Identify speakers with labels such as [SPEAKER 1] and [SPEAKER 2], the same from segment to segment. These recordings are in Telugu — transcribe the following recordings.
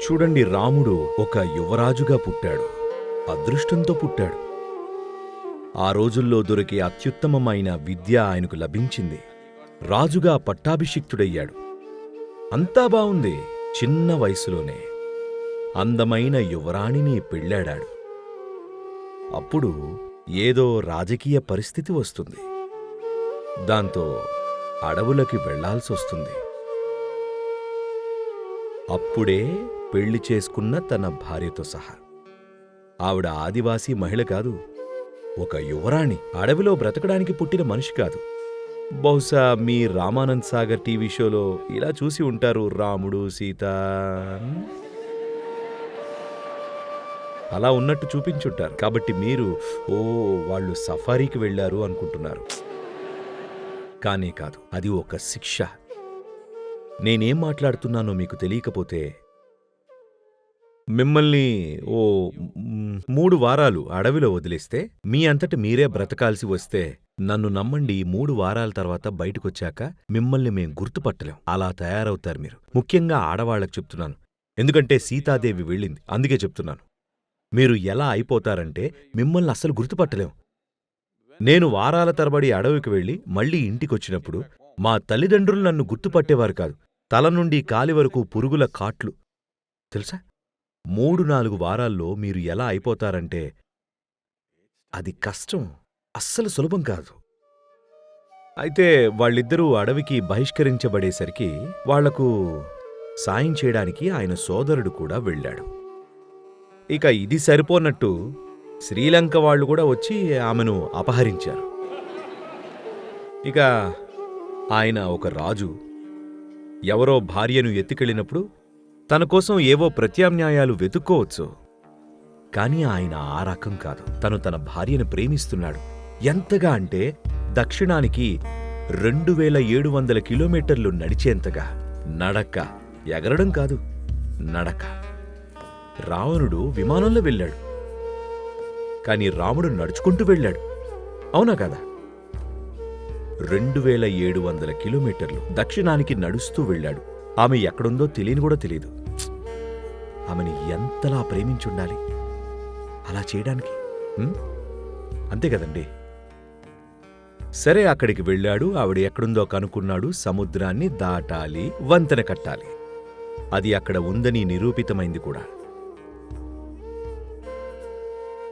[SPEAKER 1] చూడండి, రాముడు ఒక యువరాజుగా పుట్టాడు. అదృష్టంతో పుట్టాడు. ఆ రోజుల్లో దొరికే అత్యుత్తమమైన విద్య ఆయనకు లభించింది. రాజుగా పట్టాభిషిక్తుడయ్యాడు. అంతా బావుంది. చిన్న వయసులోనే అందమైన యువరాణిని పెళ్ళాడాడు. అప్పుడు ఏదో రాజకీయ పరిస్థితి వస్తుంది. దాంతో అడవులకి వెళ్లాల్సొస్తుంది. అప్పుడే పెళ్లి చేసుకున్న తన భార్యతో సహా. ఆవిడ ఆదివాసీ మహిళ కాదు, ఒక యువరాణి. అడవిలో బ్రతకడానికి పుట్టిన మనిషి కాదు. బహుశా మీ రామానంద్ సాగర్ టీవీ షోలో ఇలా చూసి ఉంటారు, రాముడు సీత. అలా ఉన్నట్టు చూపించుంటారు. కాబట్టి మీరు వాళ్ళు సఫారీకి వెళ్లారు అనుకుంటున్నారు. కానీ కాదు, అది ఒక శిక్ష. నేనేం మాట్లాడుతున్నానో మీకు తెలియకపోతే, మిమ్మల్ని 3 వారాలు అడవిలో వదిలేస్తే మీ అంతట మీరే బ్రతకాల్సి వస్తే, నన్ను నమ్మండి, 3 వారాల తర్వాత బయటకొచ్చాక మిమ్మల్ని మేం గుర్తుపట్టలేం. అలా తయారవుతారు మీరు. ముఖ్యంగా ఆడవాళ్లకు చెప్తున్నాను, ఎందుకంటే సీతాదేవి వెళ్ళింది, అందుకే చెప్తున్నాను. మీరు ఎలా అయిపోతారంటే మిమ్మల్ని అస్సలు గుర్తుపట్టలేం. నేను వారాల తరబడి అడవికి వెళ్ళి మళ్లీ ఇంటికొచ్చినప్పుడు మా తల్లిదండ్రులు నన్ను గుర్తుపట్టేవారు కాదు. తల నుండి కాలి వరకు పురుగుల కాట్లు. తెలుసా? 3-4 వారాల్లో మీరు ఎలా అయిపోతారంటే అది కష్టం, అస్సలు సులభం కాదు. అయితే వాళ్ళిద్దరూ అడవికి బహిష్కరించబడేసరికి వాళ్లకు సాయం చేయడానికి ఆయన సోదరుడు కూడా వెళ్ళాడు. ఇక ఇది సరిపోనట్టు శ్రీలంక వాళ్ళు కూడా వచ్చి ఆమెను అపహరించారు. ఇక ఆయన ఒక రాజు. ఎవరో భార్యను ఎత్తుకెళ్ళినప్పుడు తన కోసం ఏవో ప్రత్యామ్నాయాలు వెతుక్కోవచ్చు. కాని ఆయన ఆ రకం కాదు. తన భార్యను ప్రేమిస్తున్నాడు. ఎంతగా అంటే దక్షిణానికి 2700 కిలోమీటర్లు నడిచేంతగా. నడక, ఎగరడం కాదు, నడక. రావణుడు విమానంలో వెళ్ళాడు, కాని రాముడు నడుచుకుంటూ వెళ్ళాడు. అవునా కదా? 2700 కిలోమీటర్లు దక్షిణానికి నడుస్తూ వెళ్ళాడు. ఆమె ఎక్కడుందో తెలియని కూడా తెలియదు. ఆమెని ఎంతలా ప్రేమించుండాలి అలా చేయడానికి? అంతే కదండి. సరే, అక్కడికి వెళ్ళాడు. ఆవిడ ఎక్కడుందో కనుక్కున్నాడు. సముద్రాన్ని దాటాలి, వంతెన కట్టాలి. అది అక్కడ ఉందని నిరూపితమైంది కూడా.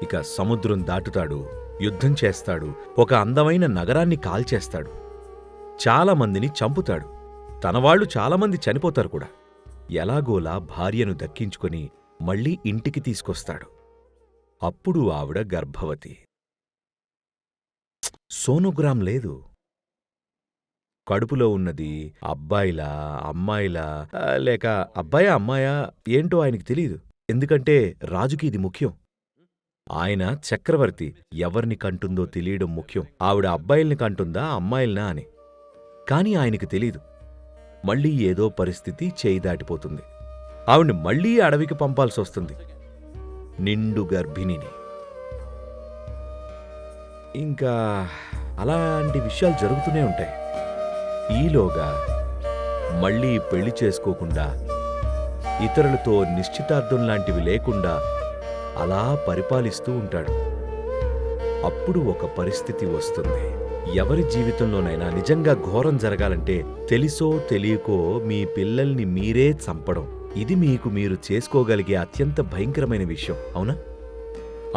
[SPEAKER 1] ఇక సముద్రం దాటుతాడు, యుద్ధం చేస్తాడు, ఒక అందమైన నగరాన్ని కాల్చేస్తాడు, చాలామందిని చంపుతాడు. తనవాళ్లు చాలామంది చనిపోతారు కూడా. ఎలాగోలా భార్యను దక్కించుకొని మళ్లీ ఇంటికి తీసుకొస్తాడు. అప్పుడు ఆవిడ గర్భవతి. సోనోగ్రామ్ లేదు. కడుపులో ఉన్నది అబ్బాయిలా అమ్మాయిలా, లేక అబ్బాయా అమ్మాయా ఏంటో ఆయనకి తెలీదు. ఎందుకంటే రాజుకి ఇది ముఖ్యం. ఆయన చక్రవర్తి. ఎవరిని కంటుందో తెలియడం ముఖ్యం. ఆవిడ అబ్బాయిల్ని కంటుందా అమ్మాయిల్నా అని. కాని ఆయనకి తెలీదు. మళ్లీ ఏదో పరిస్థితి చేయి దాటిపోతుంది. ఆవిడ్ని మళ్లీ అడవికి పంపాల్సొస్తుంది, నిండు గర్భిణిని. ఇంకా అలాంటి విషయాలు జరుగుతూనే ఉంటాయి. ఈలోగా మళ్లీ పెళ్లి చేసుకోకుండా, ఇతరులతో నిశ్చితార్థం లాంటివి లేకుండా అలా పరిపాలిస్తూ ఉంటాడు. అప్పుడు ఒక పరిస్థితి వస్తుంది. ఎవరి జీవితంలోనైనా నిజంగా ఘోరం జరగాలంటే తెలిసో తెలియకో మీ పిల్లల్ని మీరే చంపడం. ఇది మీకు మీరు చేసుకోగలిగే అత్యంత భయంకరమైన విషయం, అవునా?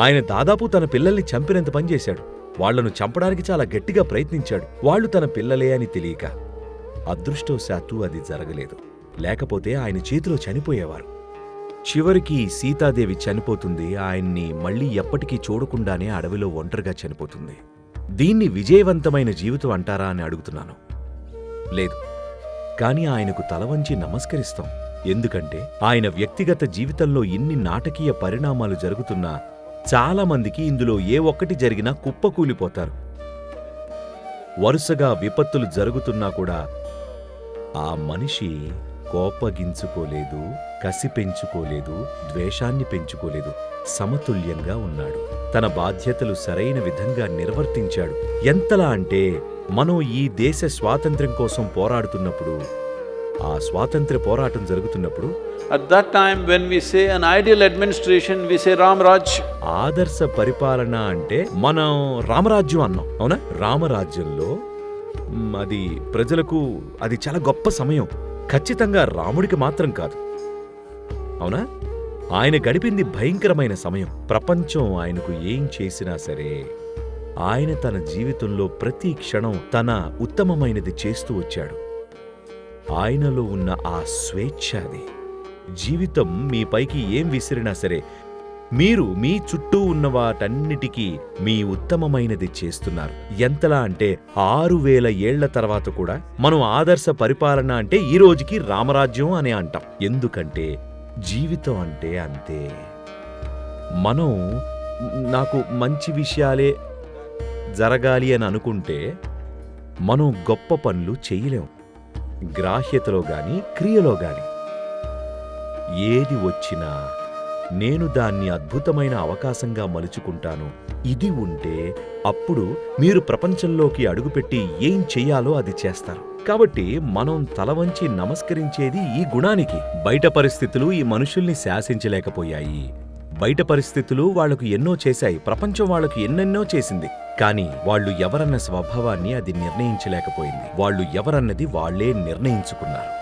[SPEAKER 1] ఆయన దాదాపు తన పిల్లల్ని చంపినంత పనిచేశాడు. వాళ్లను చంపడానికి చాలా గట్టిగా ప్రయత్నించాడు. వాళ్లు తన పిల్లలే అని తెలియక. అదృష్టవశాత్తు అది జరగలేదు. లేకపోతే ఆయన చేతిలో చనిపోయేవారు. చివరికి సీతాదేవి చనిపోతుంది. ఆయన్ని మళ్లీ ఎప్పటికీ చూడకుండానే అడవిలో ఒంటరిగా చనిపోతుంది. దీన్ని విజయవంతమైన జీవితం అంటారా అని అడుగుతున్నాను. లేదు. కాని ఆయనకు తలవంచి నమస్కరిస్తాం. ఎందుకంటే ఆయన వ్యక్తిగత జీవితంలో ఇన్ని నాటకీయ పరిణామాలు జరుగుతున్నా చాలామందికి ఇందులో ఏ ఒక్కటి జరిగినా కుప్పకూలిపోతారు. వరుసగా విపత్తులు జరుగుతున్నా కూడా ఆ మనిషి కోపగించుకోలేదు, కసి పెంచుకోలేదు, ద్వేషాన్ని పెంచుకోలేదు. సమతుల్యంగా ఉన్నాడు. తన బాధ్యతలు సరైన విధంగా నిర్వర్తించాడు. ఎంతలా అంటే మనం ఈ దేశ స్వాతంత్ర్యం కోసం పోరాడుతున్నప్పుడు ఆ స్వాతంత్ర్య పోరాటం జరుగుతున్నప్పుడు
[SPEAKER 2] At that time, when we say an ideal administration, we say Ram Raj.
[SPEAKER 1] ఆదర్శ పరిపాలన అంటే మనం రామరాజ్యం అన్నాం, అవునా? రామరాజ్యంలో అది ప్రజలకు అది చాలా గొప్ప సమయం. ఖచ్చితంగా రాముడికి మాత్రం కాదు, అవునా? ఆయన గడిపింది భయంకరమైన సమయం. ప్రపంచం ఆయనకు ఏం చేసినా సరే ఆయన తన జీవితంలో ప్రతి క్షణం తన ఉత్తమమైనది చేస్తూ వచ్చాడు. ఆయనలో ఉన్న ఆ స్వేచ్ఛ అది. జీవితం మీ పైకి ఏం విసిరినా సరే మీరు మీ చుట్టూ ఉన్న వాటన్నిటికీ మీ ఉత్తమమైనది చేస్తున్నారు. ఎంతలా అంటే 6000 ఏళ్ల తర్వాత కూడా మనం ఆదర్శ పరిపాలన అంటే ఈ రోజుకి రామరాజ్యం అని అంటాం. ఎందుకంటే జీవితం అంటే అంతే. మనం నాకు మంచి విషయాలే జరగాలి అని అనుకుంటే మనం గొప్ప పనులు చేయలేం. గ్రాహ్యతలో గాని క్రియలో గాని ఏది వచ్చినా నేను దాన్ని అద్భుతమైన అవకాశంగా మలుచుకుంటాను. ఇది ఉంటే అప్పుడు మీరు ప్రపంచంలోకి అడుగుపెట్టి ఏం చెయ్యాలో అది చేస్తారు. కాబట్టి మనం తల వంచి నమస్కరించేది ఈ గుణానికి. బయట పరిస్థితులు ఈ మనుషుల్ని శాసించలేకపోయాయి. బయట పరిస్థితులు వాళ్లకు ఎన్నో చేశాయి, ప్రపంచం వాళ్లకు ఎన్నెన్నో చేసింది. కానీ వాళ్ళు ఎవరన్న స్వభావాన్ని అది నిర్ణయించలేకపోయింది. వాళ్ళు ఎవరన్నది వాళ్లే నిర్ణయించుకున్నారు.